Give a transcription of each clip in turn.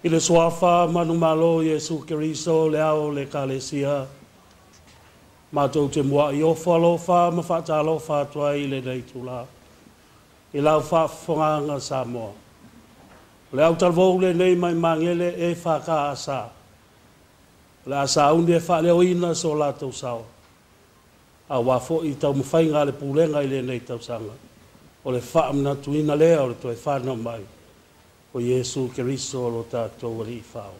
I le soafa manumalo Yesu Keriso le ao le kalesia. Mātou te mua i ofo alofa ma whata alofa atua i le nei tula. I lau whafonganga Samoa. Le au talvou le nei mai mangele e whaka asa. Le asa undi e whaleo ina so lātou sao. A wafo i tau mwhainga le pūlenga i le nei tau sanga. O le whaamna tuina lea o le toi whanau mai. O Yesu Keriso lo tātou wali i whao.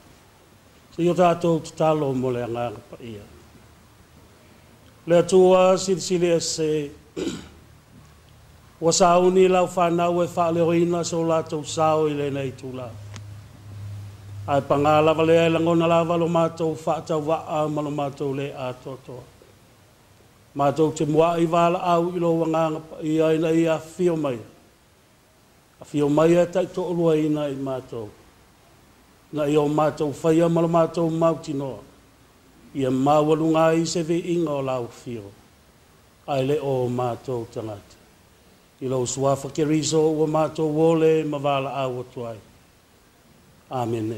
Se o tātou talo mo le anganga pa ia. Le atua silisili e se wa sauni lau whanau e whaleo ina so lātou sao i le nei tula. Ai pangala vale ai langona lava lo mātou whaatau waa ma lo mātou le a totoa. Mātou te mua i wala au i lo wanganga pa ia ina i a whio mai. A whio mai e tai to olua ina i mātou. Na i o mātou whaia ma lo mātou mauti noa. Ia mawalunga i se vi inga o lau whio. Ai le o mātou tangata. I lo suafa Keriso o mātou wole ma wala au o tuai. Amen.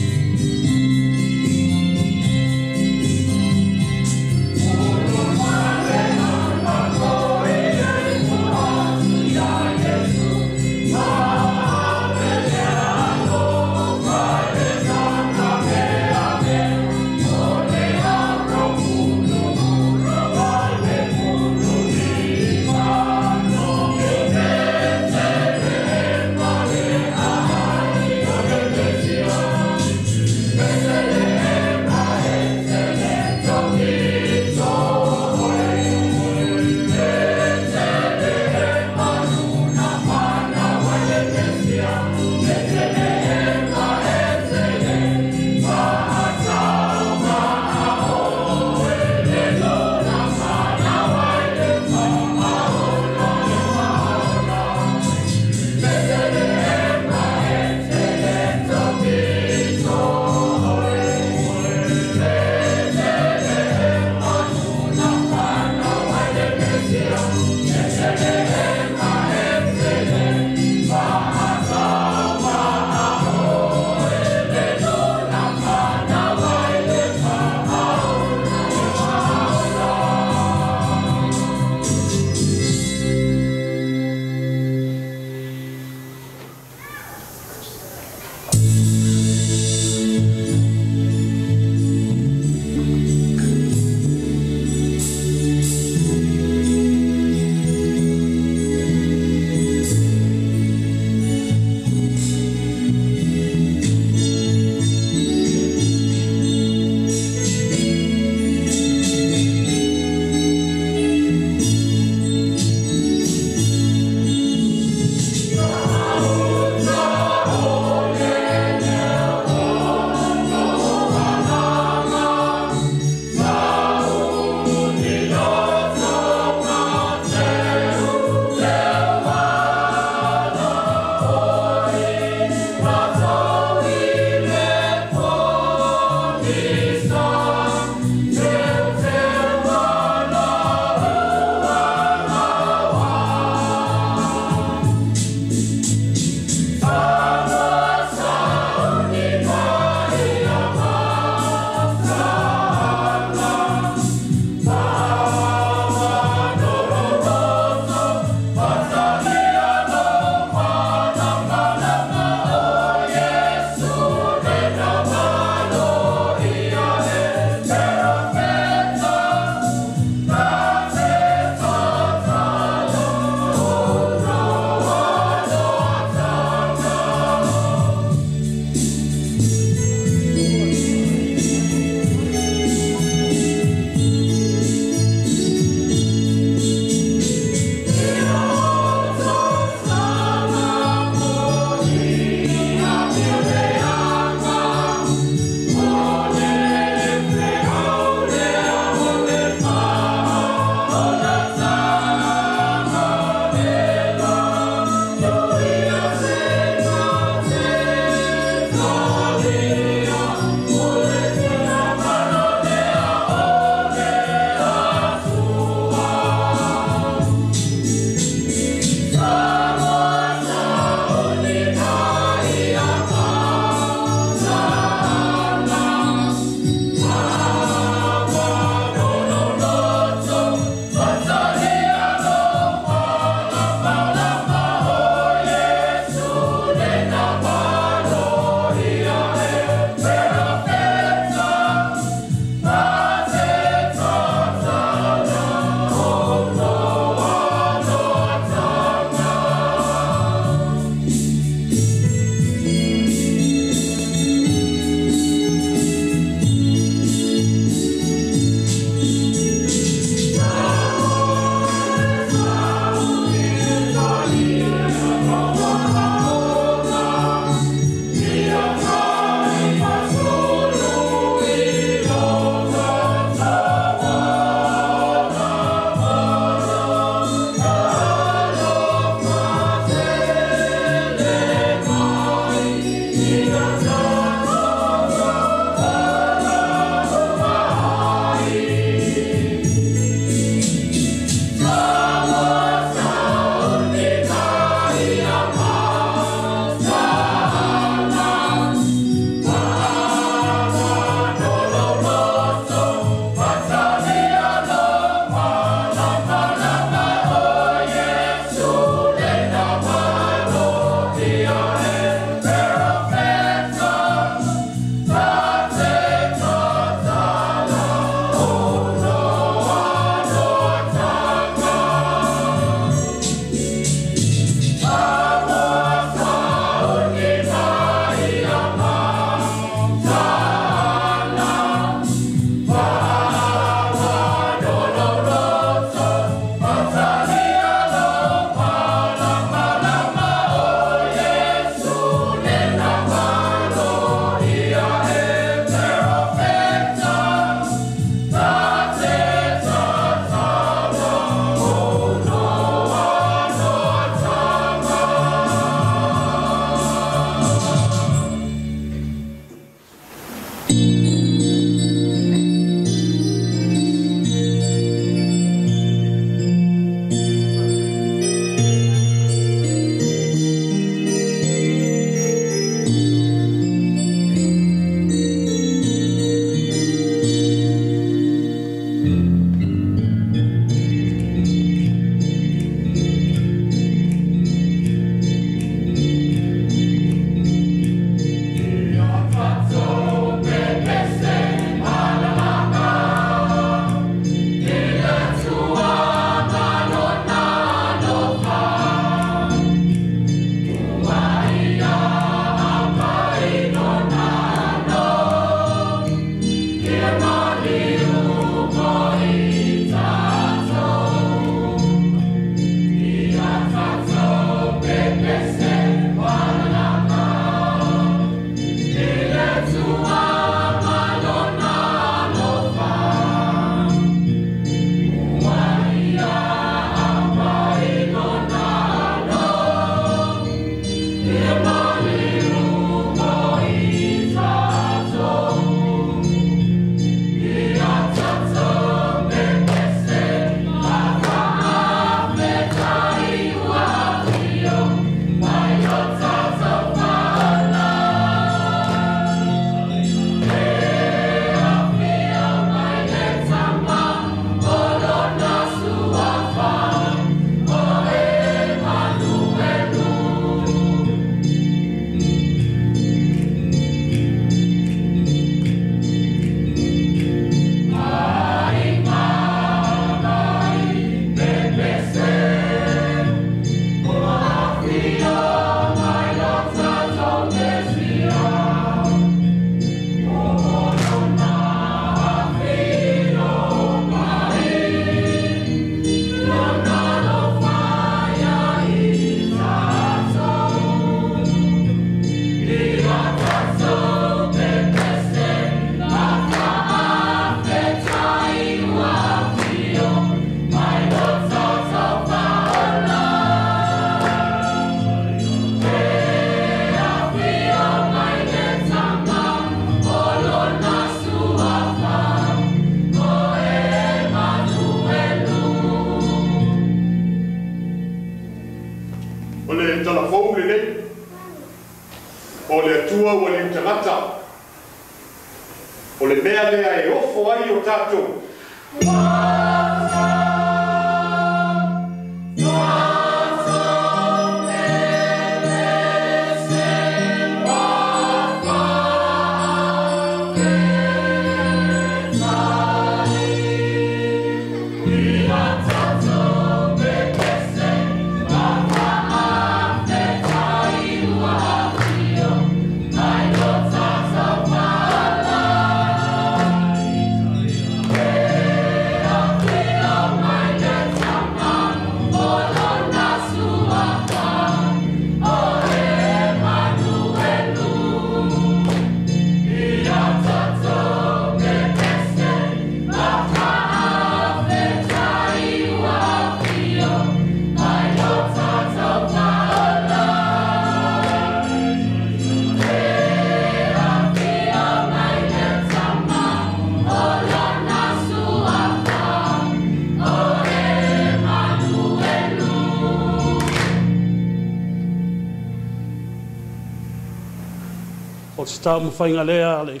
O te tau mwhainga lea le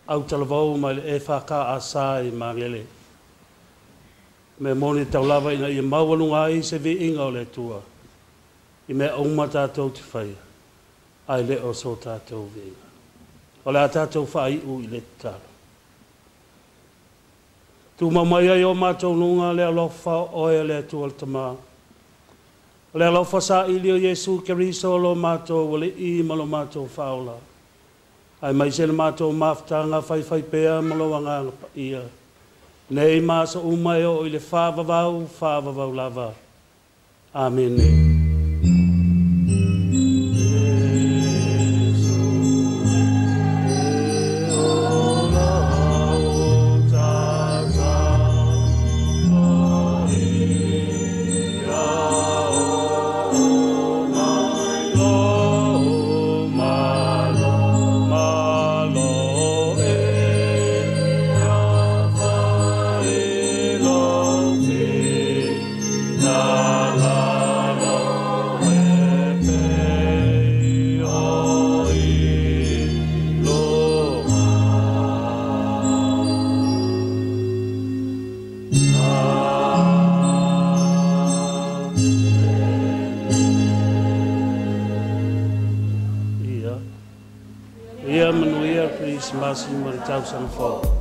au talavau mai le e whaka a sa i mangele. Me moni tau lava ina i maualunga ai se vi inga o le tua. I me auma tātou te whaia. Ai le o so tātou vi inga. O le a tātou whai u i le tāra. Tu mamai ai o mātou nunga le alofa oe le tua le tamaa. Le alofa sa ili o Yesu Keriso lo mātou wale i malo mātou whaola. Ai mai se le mātou maftanga whai pēa malo anga ia. Nei māsa umai o i le whāvavau lava. Amen. La la la mo le tau sang fo.